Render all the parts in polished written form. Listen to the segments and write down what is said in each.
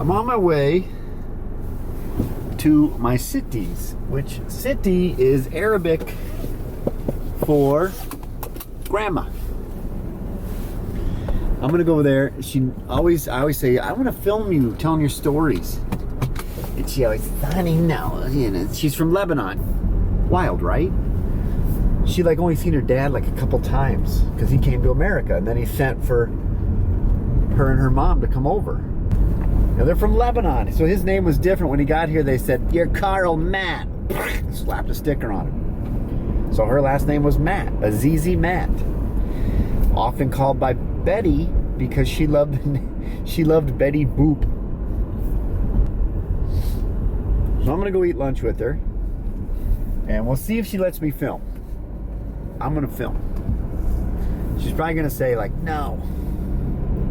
I'm on my way to my Sitties, which Sitty is Arabic for grandma. I'm gonna go over there. I always say, I want to film you telling your stories. And she always, honey, no. You know, she's from Lebanon. Wild, right? She only seen her dad a couple times because he came to America, and then he sent for her and her mom to come over. Now they're from Lebanon, so his name was different. When he got here, they said, "You're Carl Matt." Slapped a sticker on him. So her last name was Matt, Aziza Matt. Often called by Betty because she loved Betty Boop. So I'm gonna go eat lunch with her, and we'll see if she lets me film. I'm gonna film. She's probably gonna say no,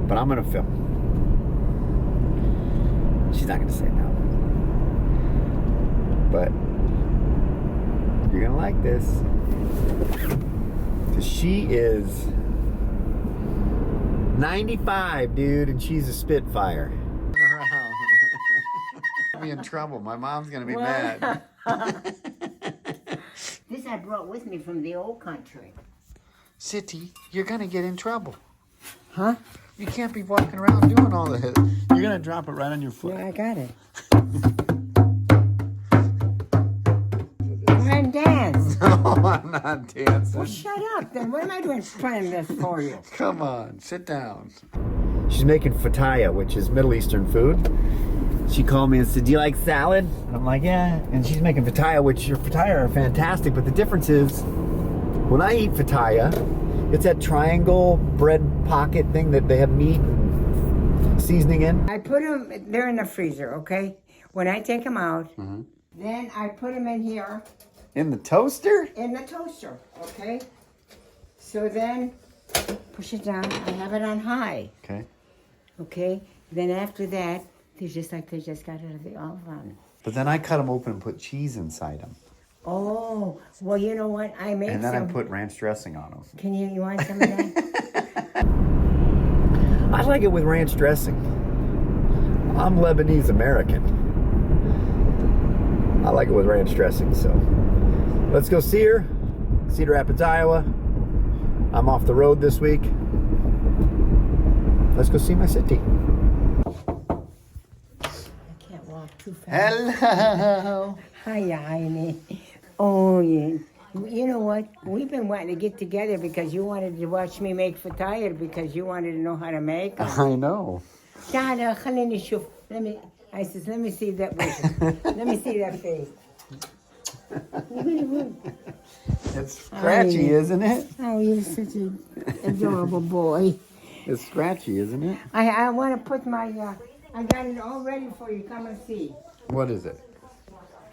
but I'm gonna film. She's not gonna say no, but you're gonna like this because she is 95, dude, and she's a Spitfire. I'll be in trouble. My mom's gonna be mad. This I brought with me from the old country. Sitty, you're gonna get in trouble. Huh? You can't be walking around doing all this. You're gonna drop it right on your foot. Yeah, I got it. Try and dance. No, I'm not dancing. Well, shut up then. What am I doing playing this for you? Come on, sit down. She's making fataya, which is Middle Eastern food. She called me and said, "Do you like salad?" And I'm like, "Yeah." And she's making fataya, which your fataya are fantastic. But the difference is, when I eat fataya, it's that triangle bread pocket thing that they have meat and seasoning in. I put them, they're in the freezer, okay? When I take them out, then I put them in here. In the toaster? In the toaster, okay? So then, push it down. I have it on high. Okay. Okay? Then after that, they're just like they just got out of the oven. But then I cut them open and put cheese inside them. Oh, well, you know what? I made And then some. I put ranch dressing on them. Can you want some of that? I like it with ranch dressing. I'm Lebanese American. I like it with ranch dressing, so let's go see her. Cedar Rapids, Iowa. I'm off the road this week. Let's go see my city. Too fast. Hello. Hiya, honey. Oh, yeah. You know what? We've been wanting to get together because you wanted to watch me make fataya because you wanted to know how to make them. I know. Dada, خليني أشوف. I says, let me see that face. Let me see that face. It's scratchy, isn't it? Oh, you're such an adorable boy. It's scratchy, isn't it? I want to put my... I got it all ready for you. Come and see. What is it?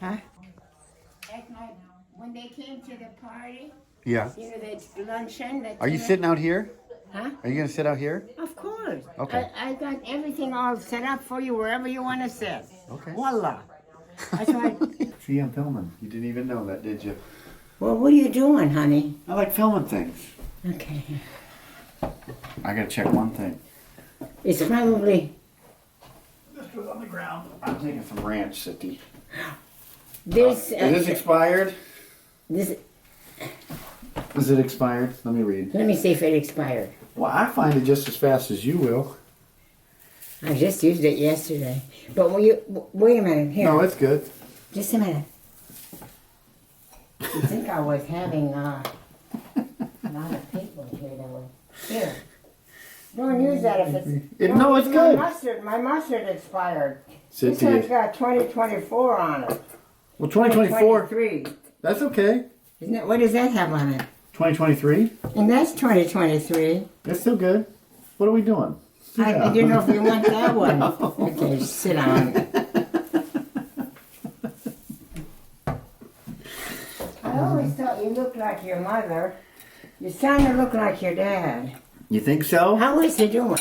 Huh? At night, when they came to the party, Yeah. you know, that luncheon. Are you sitting out here? Huh? Are you going to sit out here? Of course. Okay. I got everything all set up for you wherever you want to sit. Okay. Voila. That's why. See, I'm filming. You didn't even know that, did you? Well, what are you doing, honey? I like filming things. Okay. I got to check one thing. It's probably... This goes on the ground. I'm taking some ranch, Sitty. This... Is this expired? This... Is it expired? Let me read. Let me see if it expired. Well, I find it just as fast as you will. I just used it yesterday. But will you... Wait a minute. Here. No, it's good. Just a minute. You think I was having a lot of people here that were... Here. Don't use that if it's... No, it's good. My mustard expired. Sitty This one's is- got 2024 on it. Well, 2024. 2023. That's okay. Isn't it? What does that have on it? 2023. And that's 2023. That's still good. What are we doing? I didn't know if you want that one. Okay, sit down. I always thought you looked like your mother. You're starting to look like your dad. You think so? How is he doing?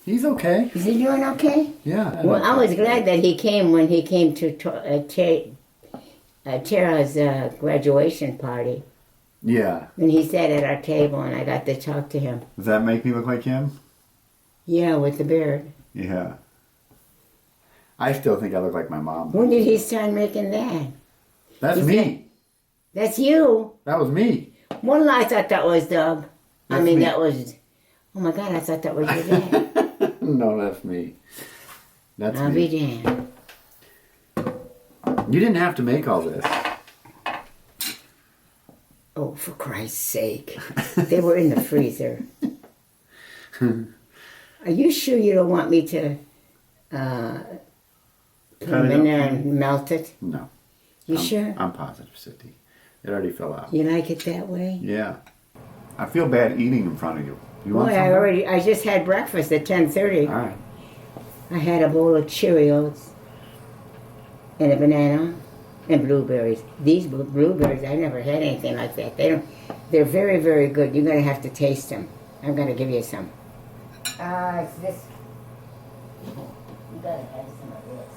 He's okay. Is he doing okay? Yeah. Well, I was glad that he came when he came to Tara's graduation party. Yeah. And he sat at our table and I got to talk to him. Does that make me look like him? Yeah, with the beard. Yeah. I still think I look like my mom. When did he start making that? That's me. That's you. That was me. Well, I thought that was Doug. That's me. That was... Oh my God, I thought that was your dad. No, that's me. That's I'll me. be damned. You didn't have to make all this. Oh, for Christ's sake. They were in the freezer. Are you sure you don't want me to put them in there and melt it? No. You sure? I'm positive, Sitty. It already fell out. You like it that way? Yeah. I feel bad eating in front of you. You want Boy, something? I just had breakfast at 10:30. All right. I had a bowl of Cheerios and a banana and blueberries. These blueberries, I never had anything like that. They're very, very good. You're going to have to taste them. I'm going to give you some. It's this. You got to have some of this.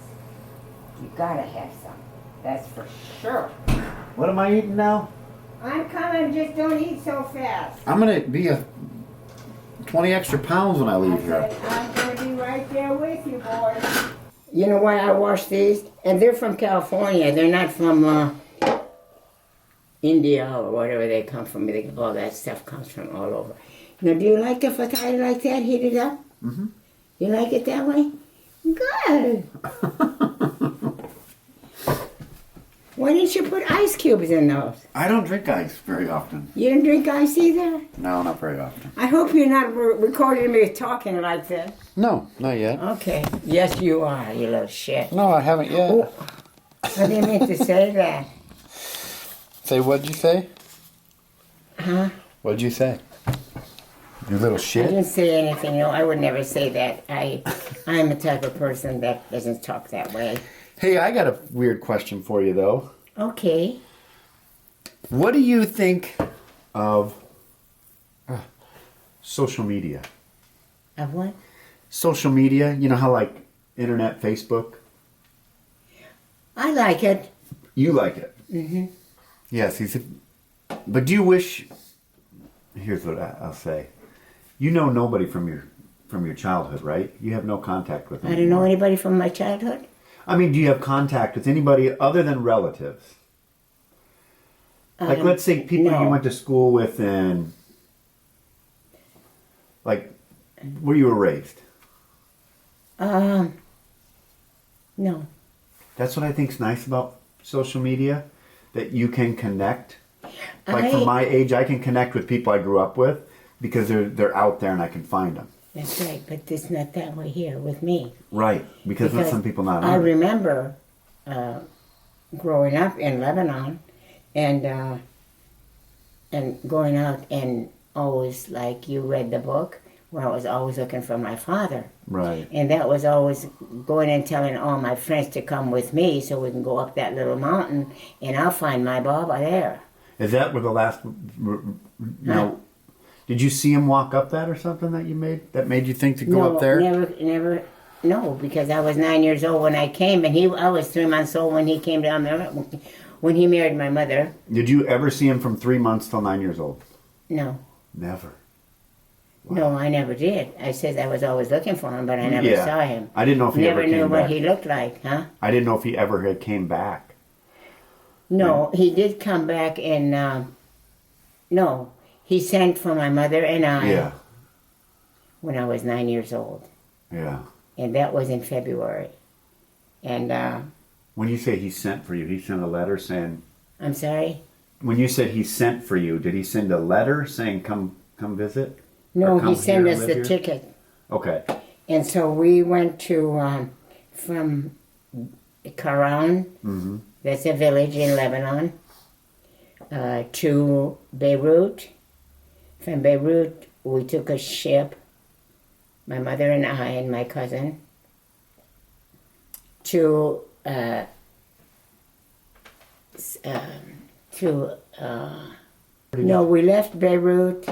You got to have some. That's for sure. What am I eating now? I'm coming. Just don't eat so fast. I'm going to be 20 extra pounds when I leave here. I'm going to be right there with you, boys. You know why I wash these? And they're from California. They're not from India or whatever they come from. All that stuff comes from all over. Now, do you like the fataya like that, heated up? Mm-hmm. You like it that way? Good. Why didn't you put ice cubes in those? I don't drink ice very often. You didn't drink ice either? No, not very often. I hope you're not recording me talking like this. No, not yet. Okay. Yes, you are, you little shit. No, I haven't yet. Oh, I didn't mean to say that. Say, what'd you say? Huh? What'd you say? You little I shit. didn't say anything. No, I would never say that. I'm the type of person that doesn't talk that way. Hey, I got a weird question for you, though. Okay. What do you think of social media? Of what? Social media, you know how like internet, Facebook? I like it. You like it? Mm-hmm. Yes, but do you wish, here's what I'll say. You know nobody from your childhood, right? You have no contact with them. I don't know anybody from my childhood. I mean, do you have contact with anybody other than relatives? Like, let's say people no. you went to school with and, like, where you were raised. No. That's what I think's nice about social media, that you can connect. Like, from my age, I can connect with people I grew up with because they're out there and I can find them. That's right, but it's not that way here with me. Right, because with some people not. I remember growing up in Lebanon and going out and always, like you read the book, where I was always looking for my father. Right. And that was always going and telling all my friends to come with me so we can go up that little mountain and I'll find my Baba there. Is that where the last, did you see him walk up that or something that made you think to go up there? Never, no, because I was 9 years old when I came and I was 3 months old when he came down there, when he married my mother. Did you ever see him from 3 months till 9 years old? No. Never. Wow. No, I never did. I said I was always looking for him, but I never saw him. I didn't know if he ever came back. Never knew what he looked like, huh? I didn't know if he ever came back. No, he did come back and, no, he sent for my mother and I when I was 9 years old. Yeah. And that was in February. And, when you say he sent for you, he sent a letter saying... I'm sorry? When you said he sent for you, did he send a letter saying come visit? No, he sent us the ticket. Okay. And so we went to, from Karan, that's a village in Lebanon, to Beirut. From Beirut, we took a ship, my mother and I and my cousin, to we left Beirut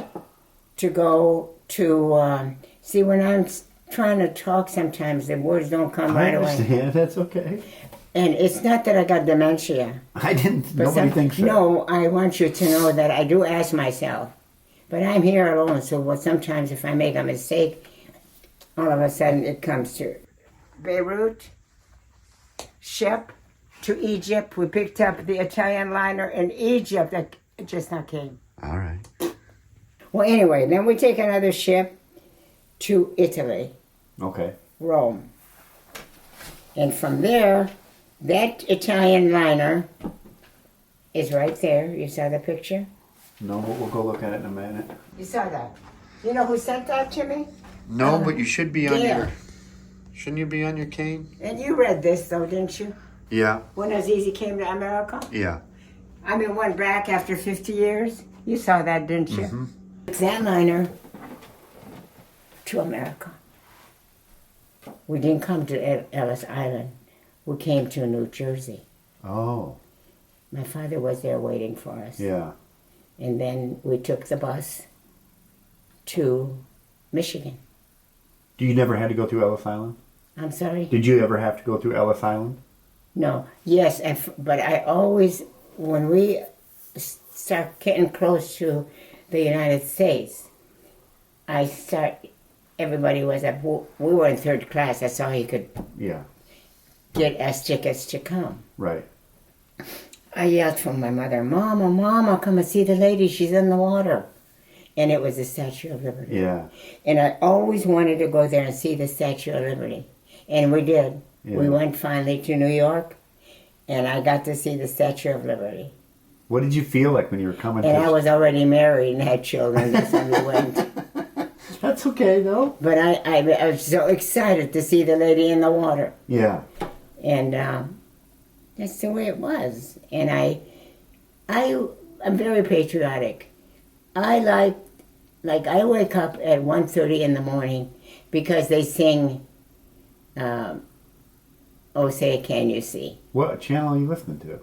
to go to, see, when I'm trying to talk sometimes, the words don't come right away. I understand, that's okay. And it's not that I got dementia. Nobody thinks that. No, I want you to know that I do ask myself. But I'm here alone, so sometimes if I make a mistake, all of a sudden it comes to Beirut. ship to Egypt. We picked up the Italian liner in Egypt that just now came. All right. Well, anyway, then we take another ship to Italy, Okay. Rome. And from there, that Italian liner is right there. You saw the picture? No, but we'll go look at it in a minute. You saw that. You know who sent that to me? No, but you should be on Gail. your... Shouldn't you be on your cane? And you read this, though, didn't you? Yeah. When Aziza came to America? Yeah. I mean, went back after 50 years. You saw that, didn't you? Mm-hmm. That liner to America. We didn't come to Ellis Island. We came to New Jersey. Oh. My father was there waiting for us. Yeah. And then we took the bus to Michigan. You never had to go through Ellis Island? I'm sorry? Did you ever have to go through Ellis Island? No. Yes, but I always, when we start getting close to the United States, everybody was up, we were in third class, that's all you could get as tickets to come. Right. I yelled from my mother, Mama, Mama, come and see the lady, she's in the water. And it was the Statue of Liberty. Yeah. And I always wanted to go there and see the Statue of Liberty. And we did. Yeah. We went finally to New York, and I got to see the Statue of Liberty. What did you feel like when you were coming? And I was already married and had children. That's when we went. That's okay, though. But I was so excited to see the lady in the water. Yeah. And that's the way it was. And I'm very patriotic. I like I wake up at 1:30 in the morning because they sing, "Oh Say Can You See." What channel are you listening to?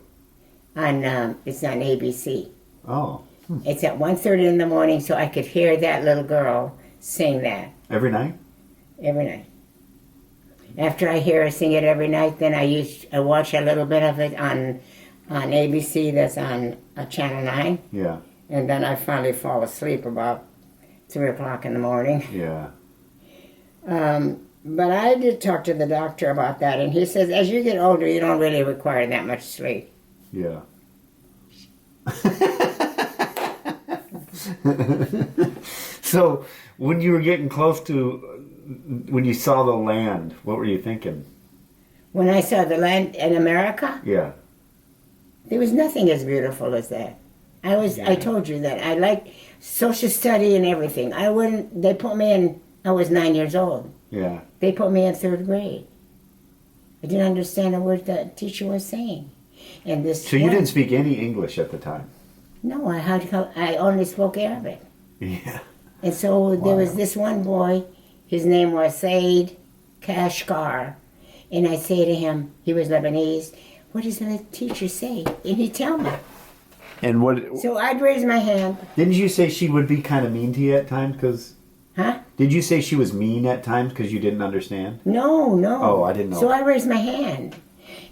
It's on ABC. Oh. It's at 1:30 in the morning, so I could hear that little girl sing that. Every night? Every night. After I hear her sing it every night, then I watch a little bit of it on ABC. That's on Channel 9. Yeah. And then I finally fall asleep about 3 o'clock in the morning. Yeah. But I did talk to the doctor about that, and he says, as you get older, you don't really require that much sleep. Yeah. So, when you were getting close to, when you saw the land, what were you thinking? When I saw the land in America? Yeah. There was nothing as beautiful as that. I told you that. I liked social study and everything. They put me in, I was 9 years old. Yeah. They put me in third grade. I didn't understand a word the teacher was saying. And this. So you didn't speak any English at the time? No, I only spoke Arabic. Yeah. And so there was this one boy, his name was Said Kashgar. And I say to him, he was Lebanese, what does the teacher say? And he'd tell me. And what? So I'd raise my hand. Didn't you say she would be kind of mean to you at times? Huh? Did you say she was mean at times because you didn't understand? No. Oh, I didn't know. So I raised my hand.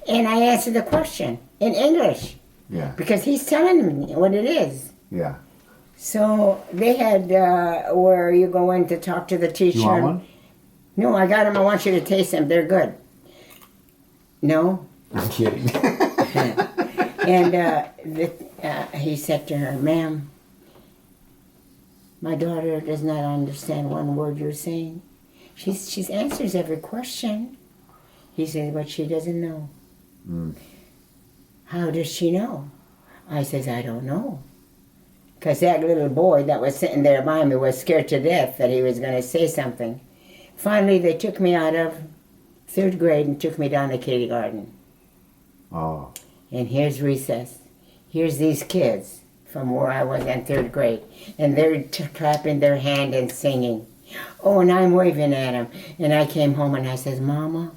And I answered the question in English. Yeah. Because he's telling me what it is. Yeah. So they had where you go in to talk to the teacher. You want one? No, I got them. I want you to taste them. They're good. No? I'm kidding. And he said to her, ma'am, my daughter does not understand one word you're saying. She answers every question. He said, but she doesn't know. Mm. How does she know? I says, I don't know. Because that little boy that was sitting there by me was scared to death that he was going to say something. Finally, they took me out of third grade and took me down to kindergarten. Oh. And here's recess. Here's these kids from where I was in third grade. And they're clapping their hand and singing. Oh, and I'm waving at them. And I came home and I says, Mama,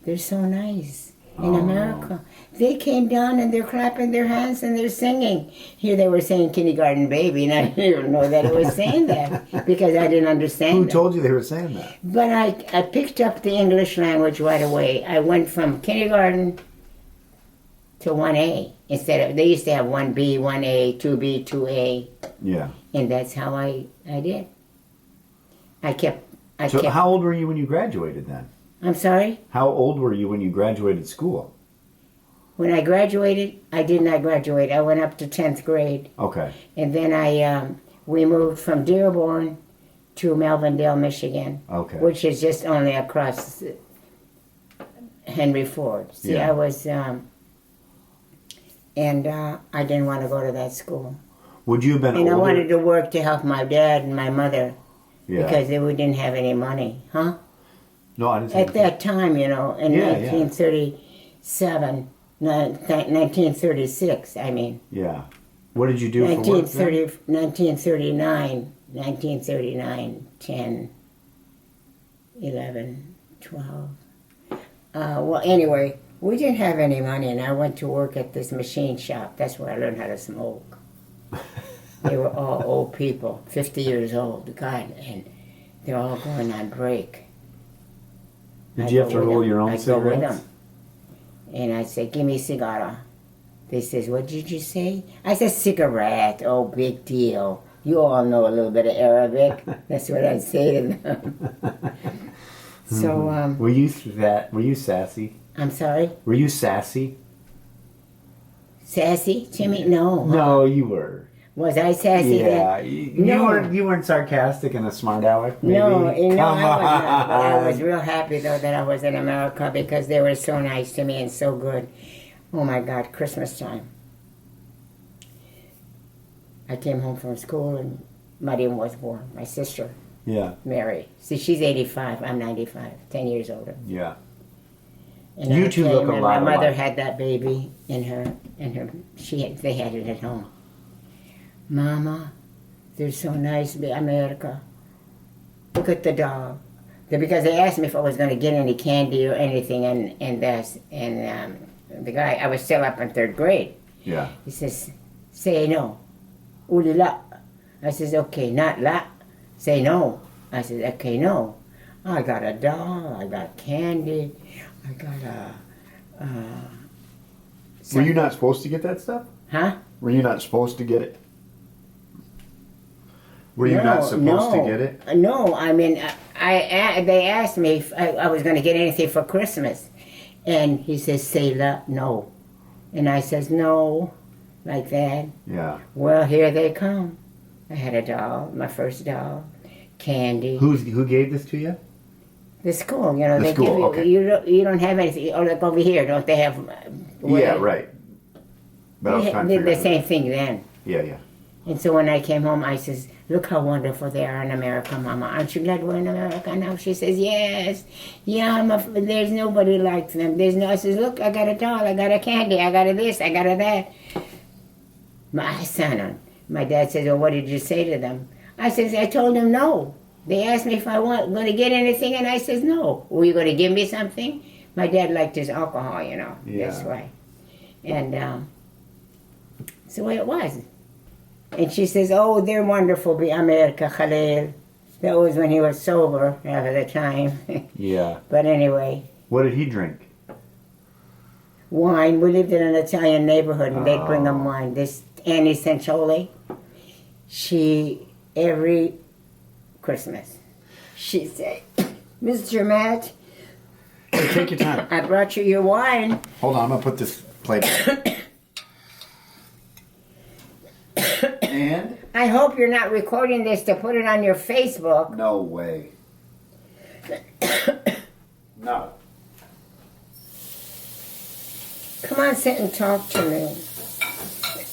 they're so nice in America. They came down and they're clapping their hands and they're singing. Here they were saying kindergarten baby, and I didn't even know that it was saying that because I didn't understand Who told you they were saying that? But I picked up the English language right away. I went from kindergarten to 1A. Instead of, they used to have 1B, 1A, 2B, 2A. Yeah. And that's how I did. So how old were you when you graduated then? I'm sorry? How old were you when you graduated school? When I graduated, I did not graduate. I went up to 10th grade. Okay. And then we moved from Dearborn to Melvindale, Michigan. Okay. Which is just only across Henry Ford. See, Yeah. I was, and I didn't want to go to that school. Would you have been And older? I wanted to work to help my dad and my mother Yeah. because we didn't have any money, huh? No, I didn't say At that time, in Yeah, 1937, 1936, I mean. Yeah. What did you do for work then? 1939, 10, 11, 12. Well, anyway, we didn't have any money, and I went to work at this machine shop. That's where I learned how to smoke. They were all old people, 50 years old, God, and they're all going on break. Did you have to roll your own I'd go with cigarettes? them. And I'd say, give me a cigar. They says, what did you say? I said, cigarette. Oh, big deal. You all know a little bit of Arabic. That's what I'd say to them. So, Were you sassy? I'm sorry? Were you sassy? Sassy, Jimmy? No. No, you were. Was I sassy Yeah, then? No. you weren't sarcastic and a smart aleck. Maybe? No, I was Come not. But I on. was real happy, though, that I was in America because they were so nice to me and so good. Oh, my God, Christmas time. I came home from school and Mariam was born, my sister, Yeah, Mary. See, she's 85, I'm 95, 10 years older. yeah. And You I two came look a and lot my mother alike. had that baby they had it at home. Mama, they're so nice, America. Look at the dog. Because they asked me if I was going to get any candy or anything, and the guy, I was still up in 3rd grade. Yeah. He says, say no. Uli la. I says, okay, not la. Say no. I said, okay, no. I got a doll, I got candy, I got Were you not supposed to get that stuff? Huh? Were you not supposed to get it? Were you not supposed to get it? No, I mean, they asked me if I was going to get anything for Christmas. And he says, say no. And I says, no, like that. Yeah. Well, here they come. I had a doll, my first doll, candy. Who gave this to you? The school, The they school, give you, okay. you don't have anything. Oh, look over here, don't they have? Yeah, right. But I was trying to They did figure the out same thing then. Yeah, yeah. And so when I came home, I says, look how wonderful they are in America, Mama. Aren't you glad we're in America now? She says, yes. Yeah, there's nobody like them. I says, look, I got a doll, I got a candy, I got a this, I got a that. My son, my dad says, well, what did you say to them? I says, I told them no. They asked me if I was going to get anything, and I says, no. Were you going to give me something? My dad liked his alcohol, Yeah. That's why. And that's the way it was. And she says, oh, they're wonderful, America, Khalil. That was when he was sober half of the time. Yeah. But anyway, What did he drink? wine. We lived in an Italian neighborhood, and they'd bring Oh. them wine. This Annie Sancholi, every Christmas, she said, Mr. Matt, Hey, take your time. I brought you your wine. Hold on, I'm gonna put this plate. And? I hope you're not recording this to put it on your Facebook. No way. No. Come on, sit and talk to me.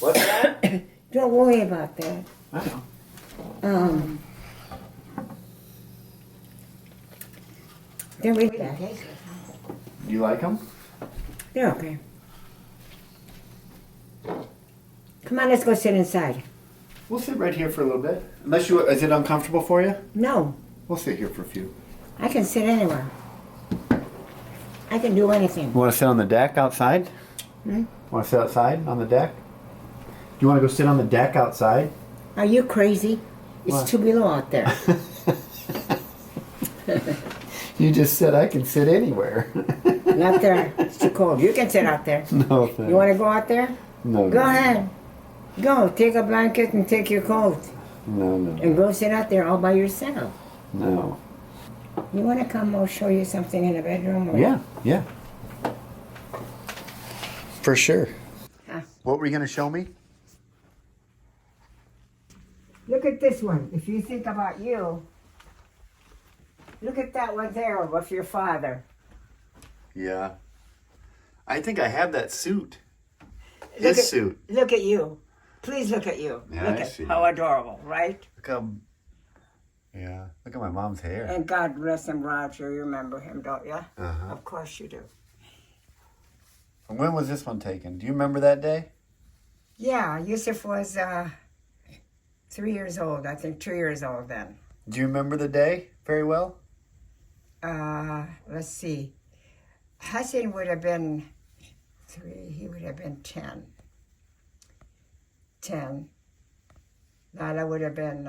What's that? Don't worry about that. I know. They're really bad. You like them? They're okay. Come on, let's go sit inside. We'll sit right here for a little bit. Unless you, is it uncomfortable for you? No, We'll sit here for a few. I can sit anywhere. I can do anything. You want to sit on the deck outside? Want to sit outside on the deck? Do you want to go sit on the deck outside? Are you crazy? It's What? too below out there. You just said I can sit anywhere. Not there. It's too cold. You can sit out there. No thanks. You want to go out there? No. Go ahead. Go. Take a blanket and take your coat. No, no. And go sit out there all by yourself. No. You want to come? I'll show you something in the bedroom? Or... Yeah, yeah. For sure. Huh. What were you going to show me? Look at this one. If you think about you, look at that one there with your father. Yeah. I think I have that suit. Look His suit. Look at you. Please look at you. Yeah, look I at see. how adorable, right? Look how... Yeah. Look at my mom's hair. And God bless him, Roger. You remember him, don't you? Uh-huh. Of course you do. When was this one taken? Do you remember that day? Yeah, Yusuf was 3 years old. I think 2 years old then. Do you remember the day very well? Let's see. Hassan would have been 3. He would have been 10. 10. Lala would have been...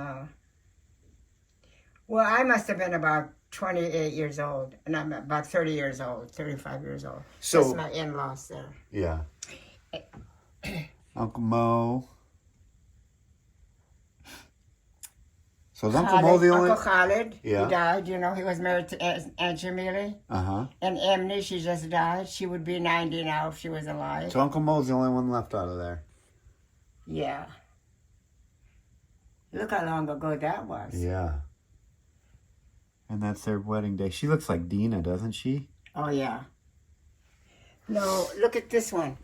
well, I must have been about 28 years old, and I'm about 30 years old, 35 years old. So- that's my in-laws there. Yeah. Uncle Mo. So is Uncle Mo the only... Uncle Khalid, Yeah. he died. You know, he was married to Aunt Jamili. Uh-huh. And Emily, she just died. She would be 90 now if she was alive. So Uncle Mo's the only one left out of there. Yeah. Look how long ago that was. Yeah. And that's their wedding day. She looks like Dina, doesn't she? Oh, yeah. No, look at this one.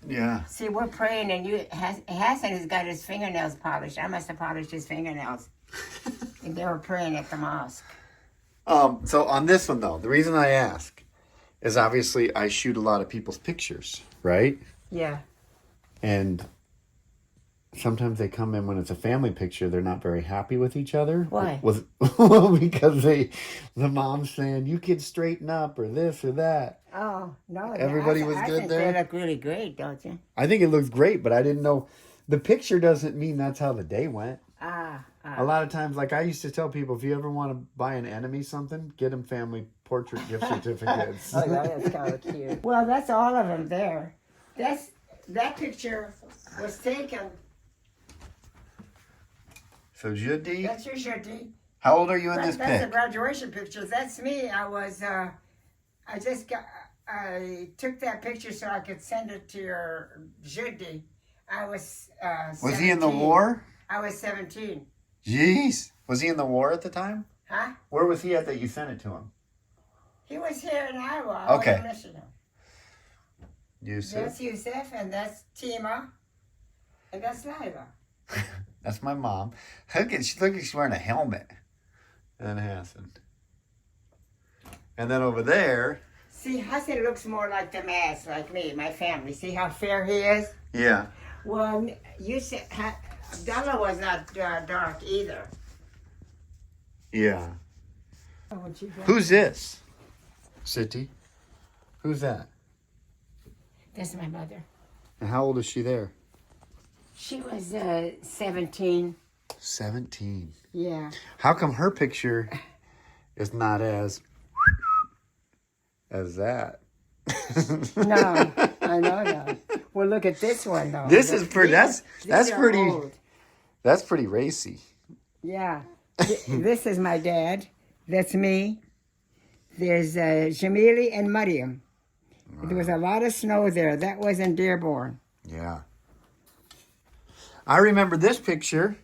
Yeah. See, we're praying, and Hassan has got his fingernails polished. I must have polished his fingernails. And they were praying at the mosque. So on this one, though, the reason I ask is obviously I shoot a lot of people's pictures, right? Yeah. And sometimes they come in when it's a family picture, they're not very happy with each other. Why? Well, because the mom's saying, you kids straighten up or this or that. Oh, no. Everybody was I good think there? they look really great, don't you? I think it looks great, but I didn't know. The picture doesn't mean that's how the day went. A lot of times, like I used to tell people, if you ever want to buy an enemy something, get them family portrait gift certificates. Oh, that's kind of cute. Well, that's all of them there. That picture was taken. So Judy, That's your Shirty. how old are you in this That's a pic? graduation picture. That's me. I took that picture so I could send it to your Judy. I was Was he in the 17. war? I was 17. Jeez. Was he in the war at the time? Huh? Where was he at that you sent it to him? He was here in Iowa. I was Okay. in Michigan. Yusuf. That's Yusuf, and that's Tima, and that's Lila. That's my mom. Look at she's wearing a helmet. And Hassan. And then over there. See, Hassan looks more like the mask, like me, my family. See how fair he is? Yeah. Well, Yusuf, Abdullah was not dark either. Yeah. Oh, what you got? Who's this? Sitty. Who's that? That's my mother. And how old is she there? She was 17. 17. Yeah. How come her picture is not as that? No, I know that. Well, look at this one though. This is pretty. That's These are pretty. old. That's pretty racy. Yeah. This is my dad. That's me. There's Jamili and Mariam. There was a lot of snow there. That was in Dearborn. Yeah. I remember this picture.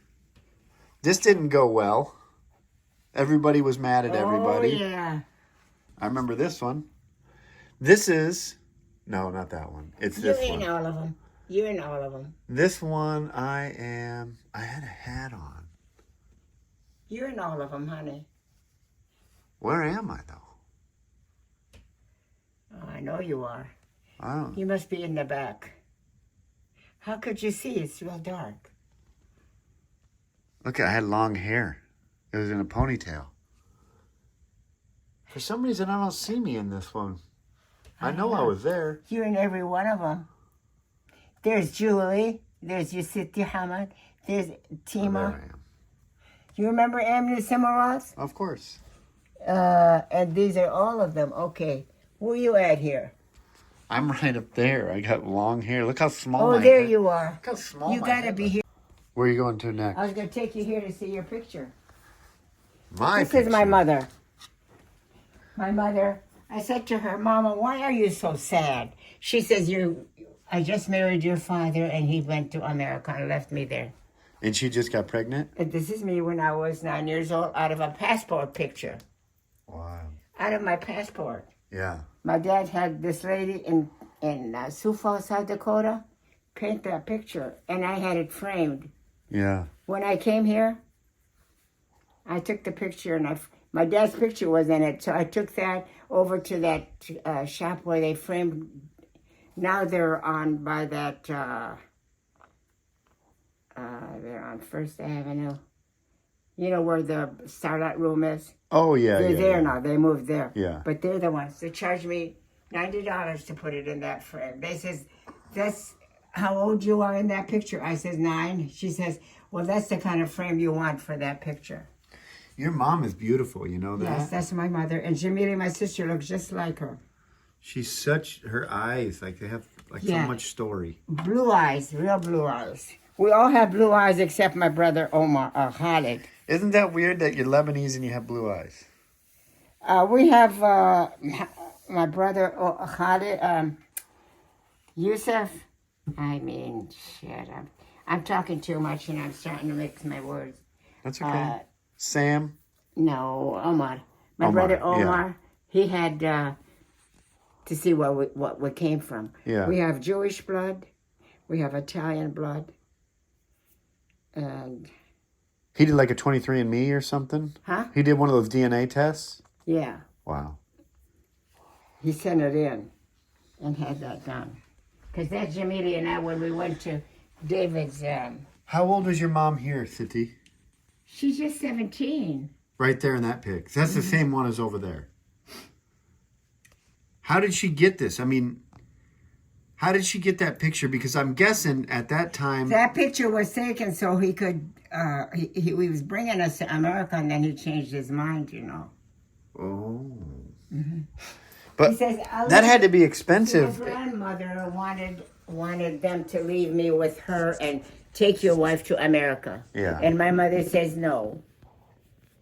This didn't go well. Everybody was mad at everybody. Oh, yeah. I remember this one. This is... No, not that one. It's this You're one. in all of them. You're in all of them. This one, I had a hat on. You're in all of them, honey. Where am I, though? Oh, I know you are. I don't... You must be in the back. How could you see? It's real dark. Look, I had long hair. It was in a ponytail. For some reason, I don't see me in this one. I know I was there. You're in every one of them. There's Julie. There's Sitty Hamad. There's Oh, Tima. there I am. You remember Amity Cimarots? Of course. And these are all of them. Okay. Where you at here? I'm right up there. I got long hair. Look how small Oh, my there head- you are. Look how small You my gotta head be was. here. Where are you going to next? I was gonna take you here to see your picture. My This is my picture. mother. My mother. I said to her, Mama, why are you so sad? She says, I just married your father, and he went to America and left me there. And she just got pregnant? And this is me when I was 9 years old, out of a passport picture. Wow. Out of my passport. Yeah. My dad had this lady in Sioux Falls, South Dakota, paint that picture, and I had it framed. Yeah. When I came here, I took the picture, and my dad's picture was in it, so I took that over to that shop where they framed. Now they're on by that. They're on First Avenue. You know where the Starlight Room is? Oh, yeah. They're there yeah. now. They moved there. Yeah. But they're the ones. They charged me $90 to put it in that frame. They says, that's how old you are in that picture. I says 9. She says, well, that's the kind of frame you want for that picture. Your mom is beautiful, you know that? Yes, that's my mother. And Jamila, my sister, looks just like her. She's such, her eyes, like they have so much story. Blue eyes, real blue eyes. We all have blue eyes except my brother Omar, Khalid. Isn't that weird that you're Lebanese and you have blue eyes? We have my brother Khalid, Yusuf. I mean, shit, I'm talking too much and I'm starting to mix my words. That's okay. Sam? No, Omar. My brother Omar, he had to see what we came from. Yeah. We have Jewish blood. We have Italian blood. And He did like a 23andMe or something? Huh? He did one of those DNA tests? yeah, Wow. he sent it in and had that done. Because that's Jamila and I, when we went to David's, How old was your mom here, Sitty? she's just 17. Right there in that pic. That's the same one as over there. How did she get this? I mean, how did she get that picture? Because I'm guessing at that time... That picture was taken so he could, he was bringing us to America and then he changed his mind, you know. Oh. He But says, that had to be my expensive. grandmother wanted them to leave me with her and take your wife to America. Yeah. And my mother says no.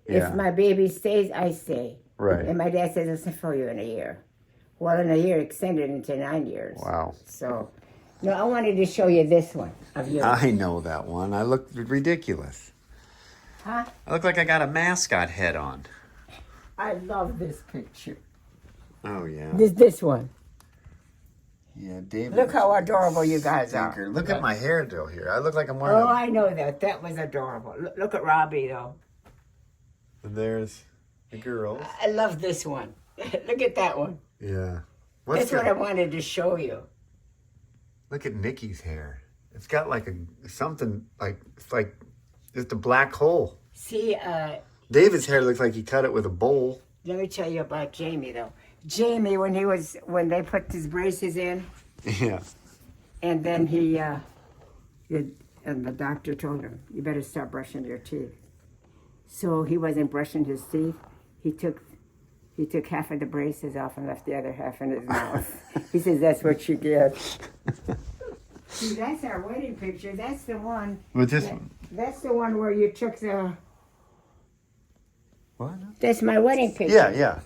Yeah. If my baby stays, I stay. Right. And my dad says, I'll send for you in a year. Well, in a year, extended into 9 years. Wow. So, no, I wanted to show you this one of you. I know that one. I look ridiculous. Huh? I look like I got a mascot head on. I love this picture. Oh, yeah. This one. Yeah, David. Look how adorable you guys are. Stinker. Look at my hairdo here. I look like I'm wearing Oh, I know that. That was adorable. Look at Robbie, though. And there's the girls. I love this one. Look at that one. Yeah. That's what I wanted to show you. Look at Nikki's hair. It's got like something like it's like just a black hole. See, David's hair looks like he cut it with a bowl. let me tell you about Jamie, though. Jamie, when they put his braces in, Yeah. and then and the doctor told him, you better start brushing your teeth. So he wasn't brushing his teeth. He took half of the braces off and left the other half in his mouth. He says, that's what you get. See, that's our wedding picture. That's the one. With this one? That's the one where you took the... What? That's my wedding picture. Yeah, yeah.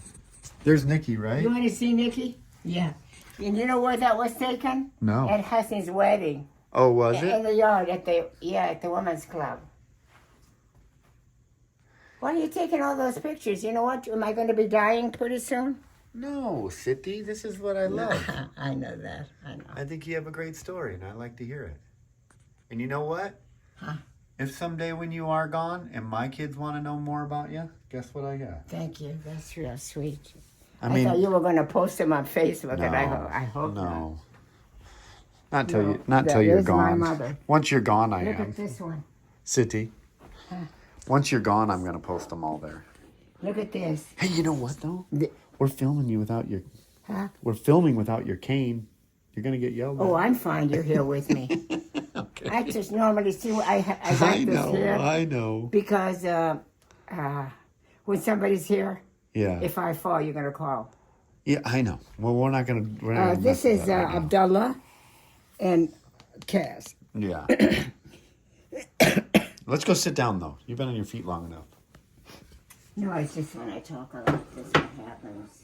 There's Nikki, right? You want to see Nikki? Yeah. And you know where that was taken? No. At Hussey's wedding. Oh, was In it? the yard, at the women's club. Why are you taking all those pictures? You know what? Am I going to be dying pretty soon? No, Sitty. This is what I love. I know that. I know. I think you have a great story, and I like to hear it. And you know what? Huh? If someday when you are gone and my kids want to know more about you, guess what I got? Thank you. That's real sweet. I mean, thought you were going to post them on Facebook, no, and I hope not. no. Not till No, you, not that till you're is my gone. mother. Once you're gone, I Look am. at this one. City. Once you're gone, I'm gonna post them all there. Look at this. Hey, you know what though? We're filming you without your. Huh? We're filming without your cane. You're gonna get yelled at. Oh, I'm fine. You're here with me. Okay. I just normally see. I got this here I know. because when somebody's here, Yeah. if I fall, you're gonna call. Yeah, I know. Well, we're not gonna. We're not gonna This mess with is that right now. Abdullah and Cass. Yeah. Let's go sit down though. You've been on your feet long enough. No, it's just when I talk a lot, this what happens.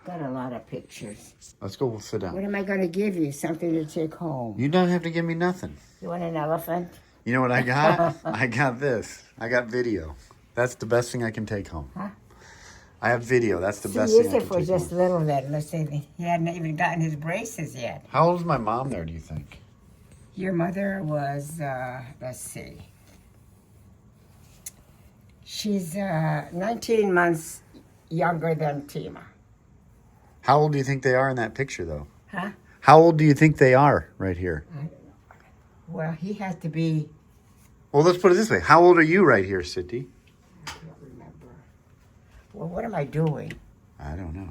Got a lot of pictures. Let's go sit What down. am I going to give you? Something to take home. You don't have to give me nothing. You want an elephant? You know what I got? I got this. I got video. That's the best thing I can take home. Huh? I have video. That's the See, best thing I Yusuf can was take just home. little then. Let's say he hadn't even gotten his braces yet. How old is my mom there, do you think? Your mother was, let's see. She's 19 months younger than Tima. How old do you think they are in that picture, though? Huh? How old do you think they are right here? I don't know. Well, he had to be, Well, let's put it this way. How old are you right here, Sitty? I don't remember. Well, what am I doing? I don't know.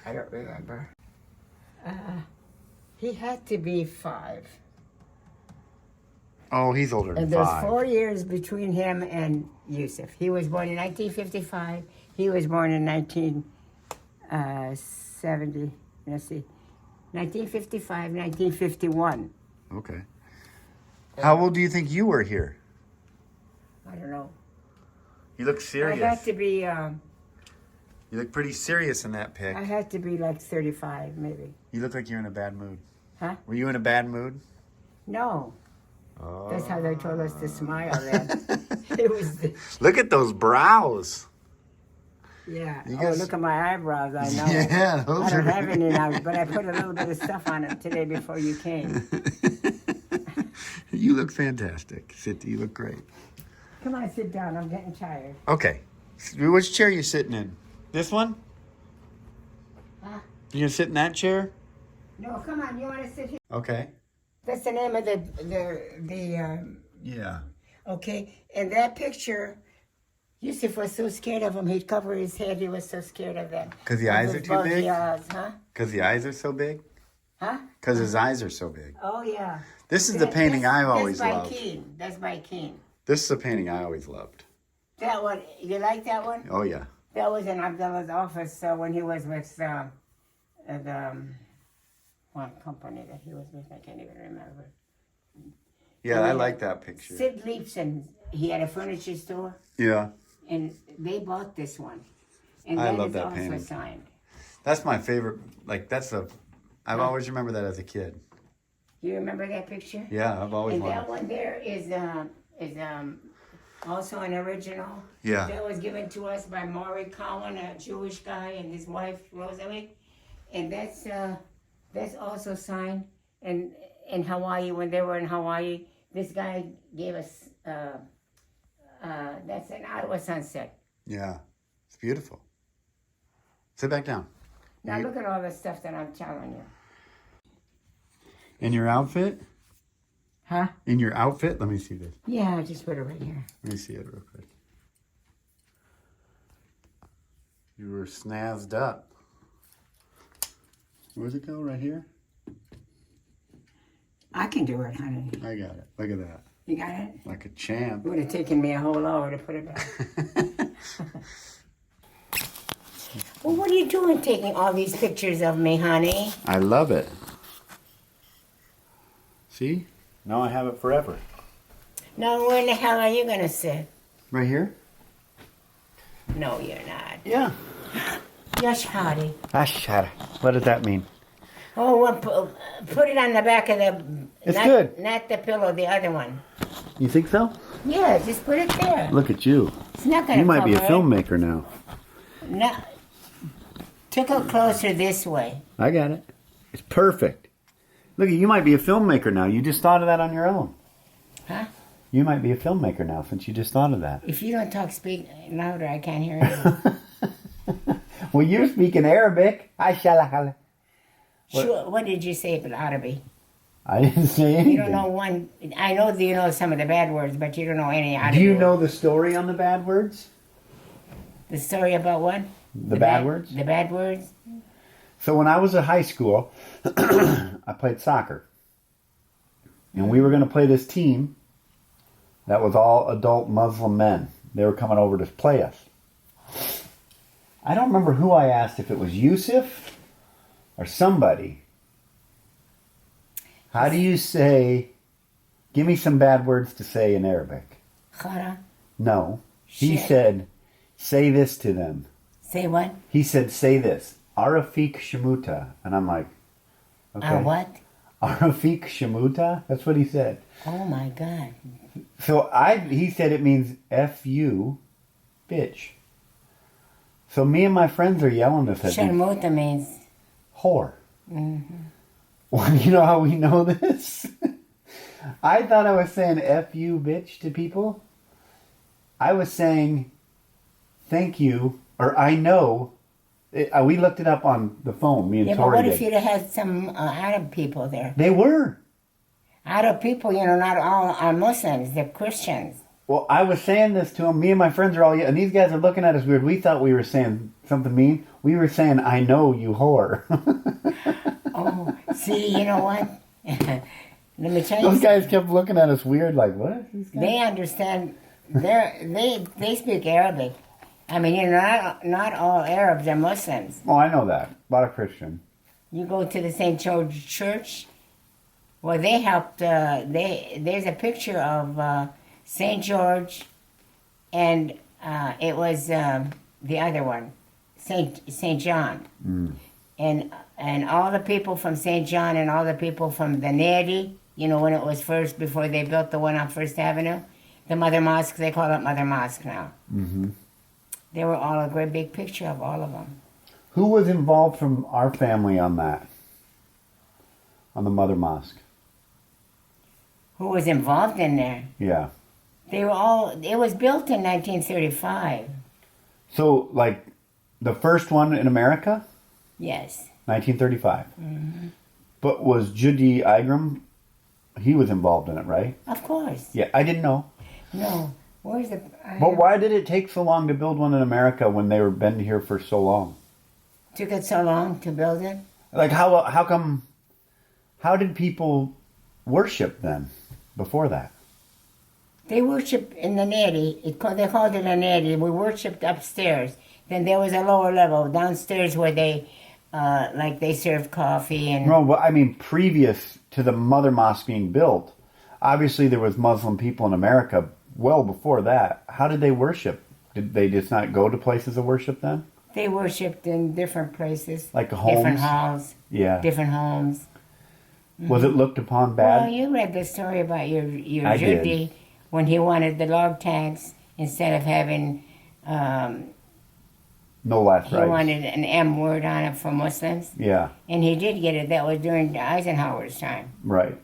I don't remember. He had to be 5. Oh, he's older than And there's 5. 4 years between him and Yusuf. He was born in 1955. He was born in 1970. Let's see. 1955, 1951. Okay. How old do you think you were here? I don't know. You look I serious. had to be, You look pretty serious in that pic. I had to be like 35, maybe. You look like you're in a bad mood. Huh? Were you in a bad mood? No. Oh. That's how they told us to smile then. It was, Look at those brows. yeah. You Oh, guys- look at my eyebrows, I know. Yeah, those I don't are. have any now, but I put a little bit of stuff on it today before you came. You look fantastic, Sitty. You look great. Come on, sit down. I'm getting tired. Okay. Which chair are you sitting in? This one? Huh? You gonna sit in that chair? No, come on. You want to sit here? Okay. That's the name of the Yeah. okay. In that picture, Yusuf was so scared of him, he'd cover his head. He was so scared of them. 'Cause the eyes Those are too big? bulgy eyes, huh? Because the eyes are so big? Huh? Because his eyes are so big. Oh, yeah. This is the painting I've always That's by loved. Keane. That's by Keane. This is a painting I always loved. That one, you like that one? Oh, yeah. That was in Abdullah's office when he was with the one company that he was with. I can't even remember. Yeah, I like that picture. Sid Leapson, he had a furniture store, Yeah. and they bought this one. And I that love is that also painting. signed. That's my favorite. Like, I've always remembered that as a kid. You remember that picture? Yeah, I've always And that wanted. one there is also an original. Yeah. That was given to us by Maury Cowan, a Jewish guy, and his wife Rosalie. And that's also signed in Hawaii. When they were in Hawaii, this guy gave us that's an Ottawa sunset. Yeah. It's beautiful. Sit back down. Now look at all the stuff that I'm telling you. In your outfit? Huh? In your outfit? Let me see this. Yeah, just put it right here. Let me see it real quick. You were snazzed up. Where's it go? Right here? I can do it, honey. I got it. Look at that. You got it? Like a champ. It would have taken me a whole hour to put it back. Well, what are you doing taking all these pictures of me, honey? I love it. See? Now I have it forever. Now, where in the hell are you going to sit? Right here? No, you're not. Yeah. Yes, honey. Ashara. What does that mean? Oh, well, put it on the back of the... It's not, good. Not the pillow, the other one. You think so? Yeah, just put it there. Look at you. It's not going to You might be a cover it. filmmaker now. No. Tickle closer this way. I got it. It's perfect. Look, you might be a filmmaker now. You just thought of that on your own. Huh? You might be a filmmaker now since you just thought of that. If you don't speak louder, I can't hear you. Well, you're speaking Arabic. Ashara. Sure. What did you say about Arabic? I didn't say anything. You don't know one. I know that you know some of the bad words, but you don't know any Arabic. Do you know the story on the bad words? The story about what? The bad words? The bad words? So when I was at high school, I played soccer. And we were going to play this team that was all adult Muslim men. They were coming over to play us. I don't remember who I asked, if it was Yusuf or somebody. How do you say, give me some bad words to say in Arabic? Chara? No. He Shit. said, say this to them. Say what? He said, say this. Arafik Shemuta. And I'm like, okay. What? Arafik Shemuta? That's what he said. Oh my God. So he said it means F-U, bitch. So me and my friends are yelling this at me. Sharmuta means Whore. Well, you know how we know this? I thought I was saying F-U, bitch to people. I was saying thank you, or I know. We looked it up on the phone, me and yeah, but Tori what did. if you'd have had some Arab people there? They were. Arab people, not all are Muslims. They're Christians. Well, I was saying this to them. Me and my friends are all, and these guys are looking at us weird. We thought we were saying something mean. We were saying, I know you whore. Oh, see, you know what? Let me tell you Those guys kept looking at us weird, like, what is this guy? They understand. They speak Arabic. I mean, not all Arabs are Muslims. Oh, I know that. A lot of Christian. You go to the St. George Church. Well, they helped. There's a picture of St. George, and it was the other one, St. John, and all the people from St. John and all the people from the Neri. When it was first, before they built the one on First Avenue, the Mother Mosque. They call it Mother Mosque now. Mm-hmm. They were all a great big picture of all of them. Who was involved from our family on that? On the Mother Mosque? Who was involved in there? Yeah. They were all. It was built in 1935. So, like, the first one in America? Yes. 1935. Mm-hmm. But was Judy Igram, he was involved in it, right? Of course. Yeah, I didn't know. No. Where's the... But why did it take so long to build one in America when they were been here for so long? Took it so long to build it? Like, how come... How did people worship then, before that? They worshipped in the Neri. They called it a Neri. We worshipped upstairs. Then there was a lower level downstairs where they served coffee and... No, but I mean, previous to the Mother Mosque being built, obviously there was Muslim people in America well before that. How did they worship? Did they just not go to places of worship then? They worshipped in different places. Like homes? Different halls. Yeah. Different homes. Was it looked upon bad? Well, you read the story about your I did. Judy when he wanted the log tanks instead of having... No last he rights. wanted an M word on it for Muslims. Yeah. And he did get it. That was during Eisenhower's time. Right.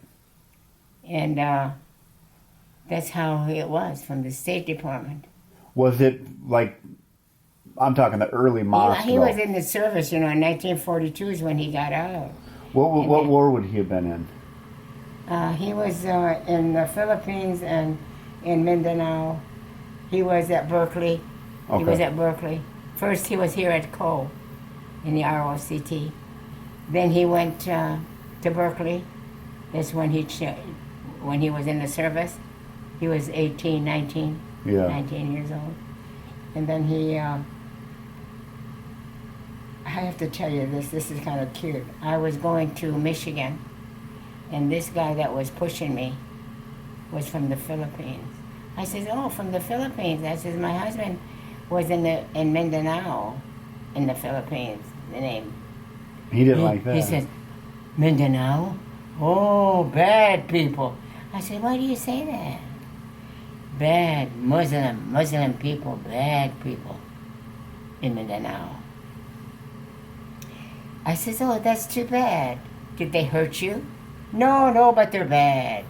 And that's how it was from the State Department. Was it like, I'm talking the early mosque? He was in the service, in 1942 is when he got out. What war would he have been in? He was in the Philippines and in Mindanao. He was at Berkeley. Okay. He was at Berkeley. First he was here at Cole in the ROCT. Then he went to Berkeley. That's when he was in the service. He was 18, 19, Yeah. 19 years old. And then he, I have to tell you this is kind of cute. I was going to Michigan, and this guy that was pushing me was from the Philippines. I said, oh, from the Philippines. I said, my husband was in Mindanao, in the Philippines, the name. He didn't like that. He said, Mindanao? Oh, bad people. I said, why do you say that? Bad Muslim people, bad people in Mindanao. I said, oh, that's too bad. Did they hurt you? No, but they're bad.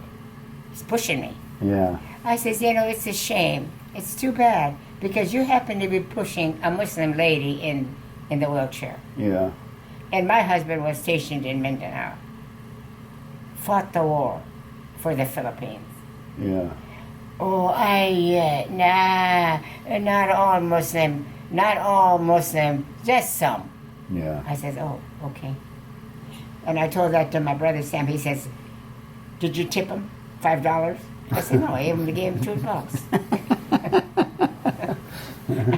He's pushing me. Yeah. I says, it's a shame. It's too bad because you happen to be pushing a Muslim lady in the wheelchair. Yeah. And my husband was stationed in Mindanao. Fought the war for the Philippines. Yeah. Oh, not all Muslim, just some. Yeah. I says, oh, okay. And I told that to my brother Sam. He says, did you tip him $5? I said, no, I only gave him $2.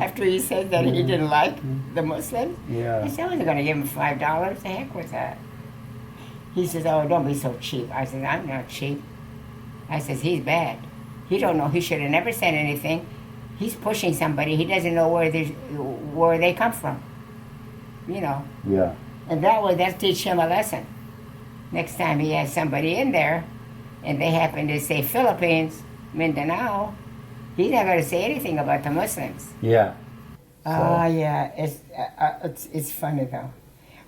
After he said that he didn't like the Muslims, Yeah. I said, I wasn't going to give him $5. The heck with that. He says, oh, don't be so cheap. I said, I'm not cheap. I says, he's bad. He don't know. He should have never said anything. He's pushing somebody. He doesn't know where they come from. You know. Yeah. And that'll teach him a lesson. Next time he has somebody in there, and they happen to say Philippines, Mindanao, he's not going to say anything about the Muslims. Yeah. Yeah, it's funny though.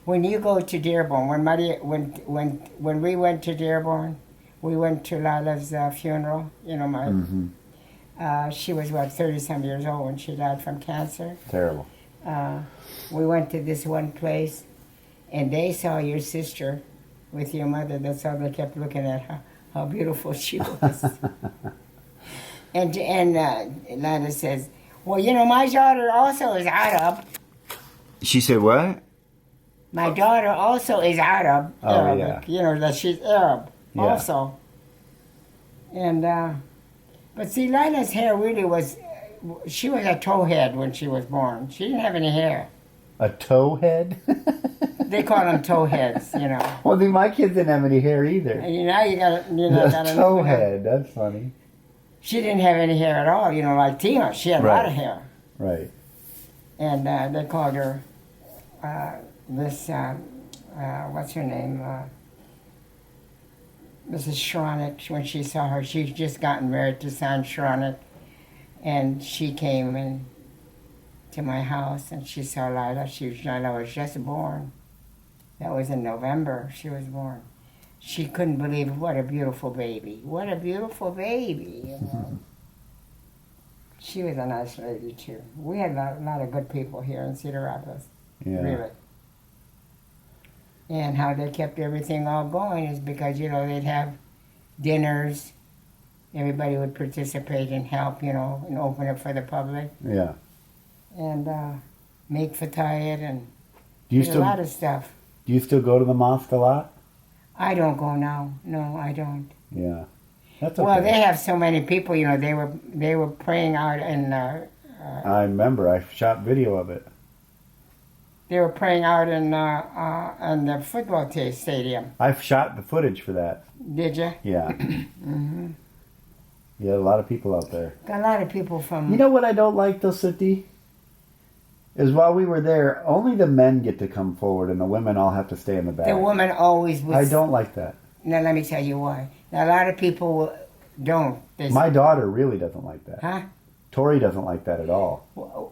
When you go to Dearborn, when we went to Dearborn, we went to Lila's funeral. You know, she was 30-some years old when she died from cancer. Terrible. We went to this one place, and they saw your sister with your mother. That's how they kept looking at her, how beautiful she was. and Lila says, well, you know, my daughter also is Arab. She said what? My daughter also is Arab. Arabic. Yeah. You know, that she's Arab Yeah. also. And, but see, Lila's hair really was, she was a towhead when she was born. She didn't have any hair. A towhead? They call them towheads, you know. Well, my kids didn't have any hair either. And you got A towhead, that's funny. She didn't have any hair at all, you know, like Tina. She had a lot of hair. Right. And they called her what's her name? Mrs. Shronick. When she saw her, she'd just gotten married to son Shronick. And she came in to my house and she saw Lila. Lila was just born. That was in November she was born. She couldn't believe what a beautiful baby. What a beautiful baby, you know. She was a nice lady, too. We had a lot of good people here in Cedar Rapids. Yeah. Really. And how they kept everything all going is because, you know, they'd have dinners. Everybody would participate and help, you know, and open it for the public. Yeah. And make fatayat and a lot of stuff. Do you still go to the mosque a lot? I don't go now. No, I don't. Yeah. That's okay. Well, they have so many people, you know, they were praying out in... I remember. I shot video of it. They were praying out in the football stadium. I've shot the footage for that. Did you? Yeah. Mm-hmm. Yeah, a lot of people out there. Got a lot of people from... You know what I don't like, though, Sitty? Is while we were there, only the men get to come forward and the women all have to stay in the back. The woman always was... I don't like that. Now, let me tell you why. Now, a lot of people don't. My daughter really doesn't like that. Huh? Tori doesn't like that at all.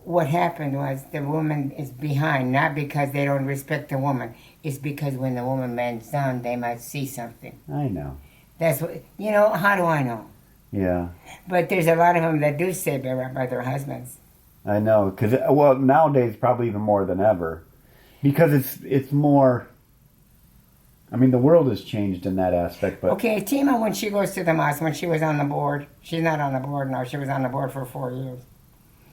What happened was the woman is behind, not because they don't respect the woman. It's because when the woman bends down, they might see something. I know. That's what... You know, how do I know? Yeah. But there's a lot of them that do stay by their husbands. I know, because well, nowadays probably even more than ever, because it's more. I mean, the world has changed in that aspect, but okay, Tima, when she goes to the mosque, when she was on the board, she's not on the board now. She was on the board for 4 years.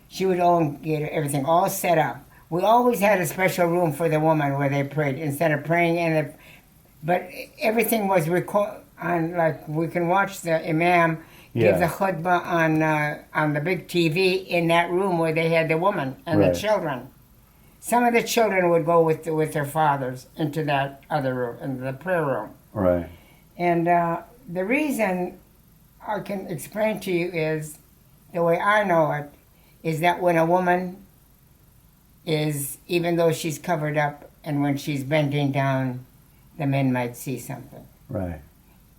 She would get everything all set up. We always had a special room for the woman where they prayed instead of praying in the. But everything was on, like we can watch the imam. Give the khutbah on the big TV in that room where they had the woman and the children. Some of the children would go with their fathers into that other room, into the prayer room. Right. And the reason I can explain to you is, the way I know it, is that when a woman is, even though she's covered up, and when she's bending down, the men might see something. Right.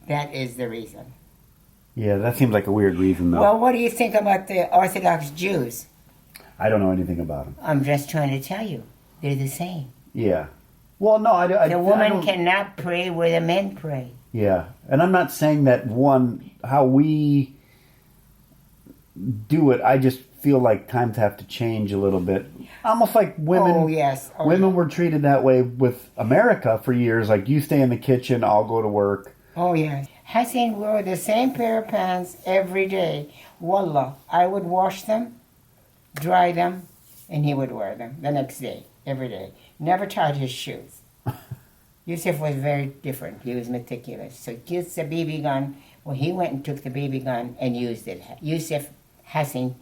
That is the reason. Yeah, that seems like a weird reason, though. Well, what do you think about the Orthodox Jews? I don't know anything about them. I'm just trying to tell you. They're the same. Yeah. Well, no, the woman cannot pray where the men pray. Yeah. And I'm not saying that how we do it, I just feel like times have to change a little bit. Almost like women. Oh, yes. Women were treated that way with America for years. Like, you stay in the kitchen, I'll go to work. Oh, yes. Hassan wore the same pair of pants every day. Wallah, I would wash them, dry them, and he would wear them the next day, every day. Never tied his shoes. Yusuf was very different. He was meticulous. So gets the BB gun. Well, he went and took the BB gun and used it. Yusuf Hassan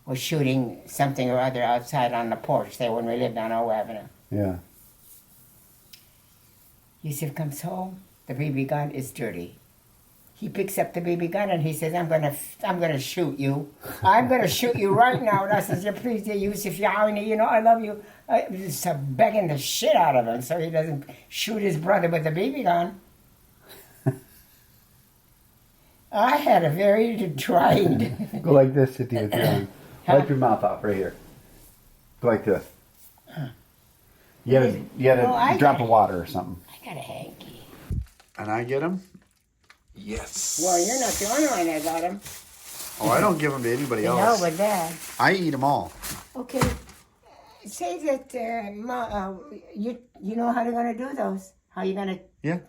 was shooting something or other outside on the porch there when we lived on O Avenue. Yeah. Yusuf comes home. The BB gun is dirty. he picks up the BB gun and he says, I'm gonna shoot you. I'm gonna shoot you right now. And I says, yeah, please, dear Yusuf, I love you. Just begging the shit out of him so he doesn't shoot his brother with the BB gun. I had a very trying. Go like this, Sitty, with your arm. Wipe your mouth off right here. Go like this. You had a drop of water or something. I got a hanky. And I get them? Yes. Well, you're not the only one that got them. Oh, I don't give them to anybody else. No, but Dad. I eat them all. Okay. Say that you know how they're gonna do those. How you gonna? Yeah.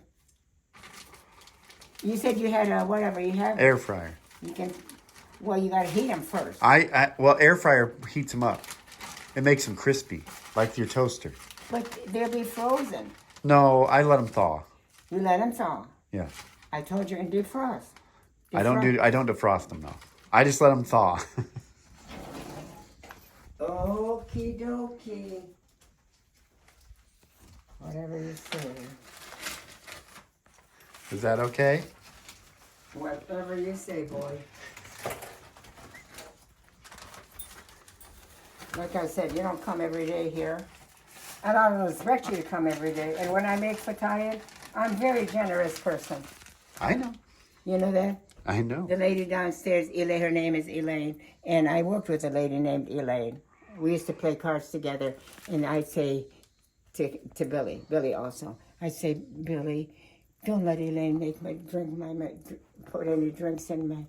You said you had a whatever you have. Air fryer. You can. Well, you gotta heat them first. Well, air fryer heats them up. It makes them crispy, like your toaster. But they'll be frozen. No, I let them thaw. You let them thaw. Yeah. I told you to defrost. I don't defrost them though. I just let them thaw. Okie dokie. Whatever you say. Is that okay? Whatever you say, boy. Like I said, you don't come every day here. And I don't expect you to come every day. And when I make fatayat, I'm a very generous person. I know. You know that? I know. The lady downstairs, Elaine, her name is Elaine. And I worked with a lady named Elaine. We used to play cards together. And I'd say to Billy also, I'd say, Billy, don't let Elaine make put any drinks in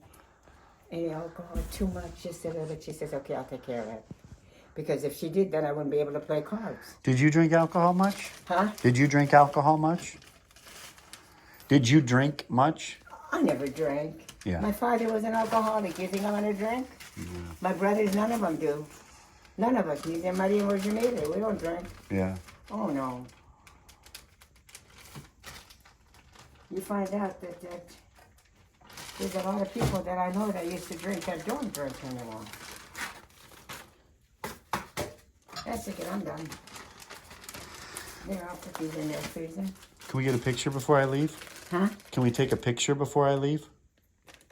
any alcohol too much, just a little bit. She says, okay, I'll take care of it. Because if she did, then I wouldn't be able to play cards. Did you drink alcohol much? Huh? Did you drink alcohol much? Did you drink much? I never drank. Yeah. My father was an alcoholic. You think I'm going to drink? Yeah. My brothers, none of them do. None of us. Neither Maria or Janita. We don't drink. Yeah. Oh, no. You find out that there's a lot of people that I know that used to drink that don't drink anymore. That's it. I'm done. There, I'll put these in there freezing. Can we get a picture before I leave? Huh? Can we take a picture before I leave?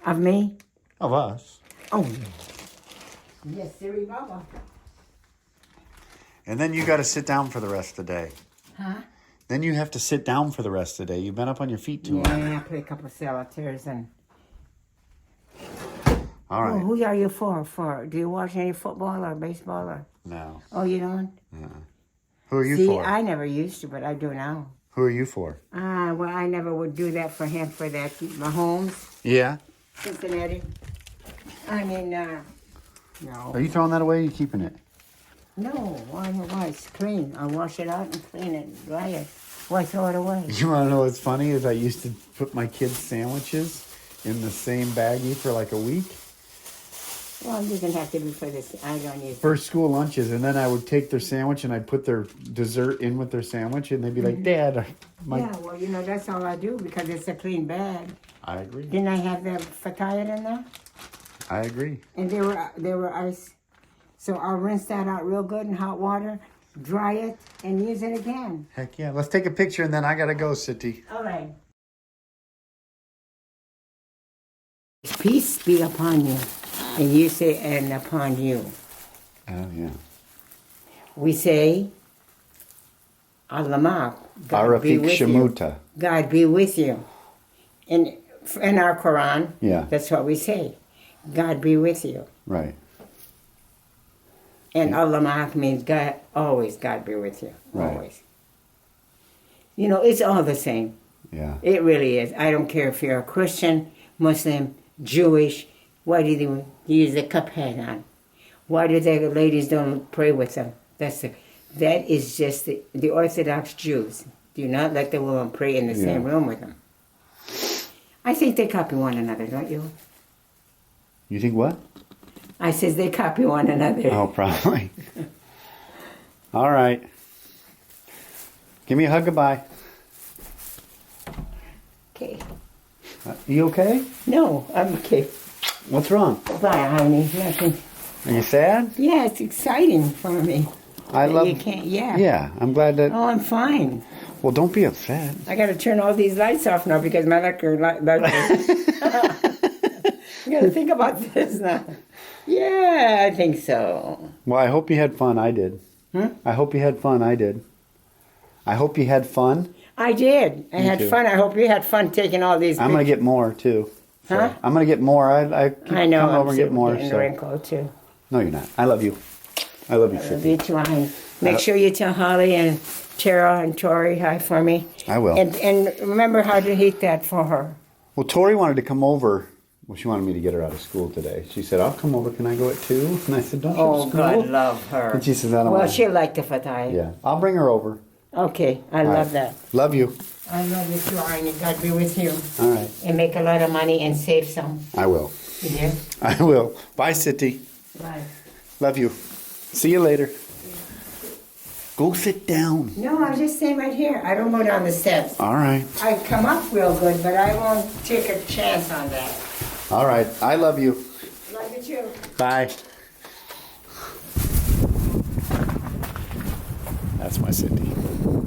Of me? Of us. Oh, yes, Siri Baba. And then you got to sit down for the rest of the day. Huh? Then you have to sit down for the rest of the day. You've been up on your feet too long. Yeah, I play a couple of solitaires and... All right. Oh, who are you for? Do you watch any football or baseball or... No. Oh, you don't? Who are you See, for? I never used to, but I do now. Who are you for? Well, I never would do that for him, for that. Mahomes, Yeah. Cincinnati. I mean, no. Are you throwing that away or are you keeping it? No, why? It's clean. I wash it out and clean it, dry it. Why throw it away? You want to know what's funny is I used to put my kids' sandwiches in the same baggie for like a week. Well, it doesn't have to be for this. I don't use For school lunches, and then I would take their sandwich and I'd put their dessert in with their sandwich, and they'd be like, Dad, Yeah, well, that's all I do because it's a clean bag. I agree. Didn't I have the fatayat in there? I agree. And they were ice. So I'll rinse that out real good in hot water, dry it, and use it again. Heck yeah. Let's take a picture, and then I got to go, Sitty. All right. Peace be upon you. And you say, and upon you. Oh, yeah. We say, Alamak, God be Arafik with you. Shemuta. God be with you. In our Quran, Yeah. that's what we say. God be with you. Right. And Alamak means God, always God be with you. Right. Always. It's all the same. Yeah. It really is. I don't care if you're a Christian, Muslim, Jewish. Why do they use a cup hat on? Why do the ladies don't pray with them? That is just the Orthodox Jews. Do not let the woman pray in the same room with them. I think they copy one another, don't you? You think what? I says they copy one another. Oh, probably. All right. Give me a hug goodbye. Okay. You okay? No, I'm okay. What's wrong? Bye, honey. Nothing. Are you sad? Yeah, it's exciting for me. I love. You can't. Yeah. Yeah, I'm glad that. Oh, I'm fine. Well, don't be upset. I got to turn all these lights off now because my liquor. I got to think about this now. Yeah, I think so. Well, I hope you had fun. I did. I hope you had fun. I did. I hope you had fun. I did. I had too. fun. I hope you had fun taking all these. I'm going to get more, too. So, Huh? I'm going to get more. I know. come I'm over and get more. getting So. wrinkled too. No, you're not. I love you. I love you, I'll Sitty. be trying. Make sure you tell Holly and Tara and Tori hi for me. I will. And remember how to heat that for her. Well, Tori wanted to come over. Well, she wanted me to get her out of school today. She said, I'll come over. Can I go at 2? And I said, don't you Oh, have school? God, love her. And she says, I don't Well, want she'll like the fatay. Yeah. I'll bring her over. Okay, I All love right. that. Love you. I love you too, Arnie. God be with you. All right. And make a lot of money and save some. I will. You hear? I will. Bye, Sitty. Bye. Love you. See you later. Go sit down. No, I'm just staying right here. I don't go down the steps. All right. I come up real good, but I won't take a chance on that. All right. I love you. Love you too. Bye. That's my Sitty.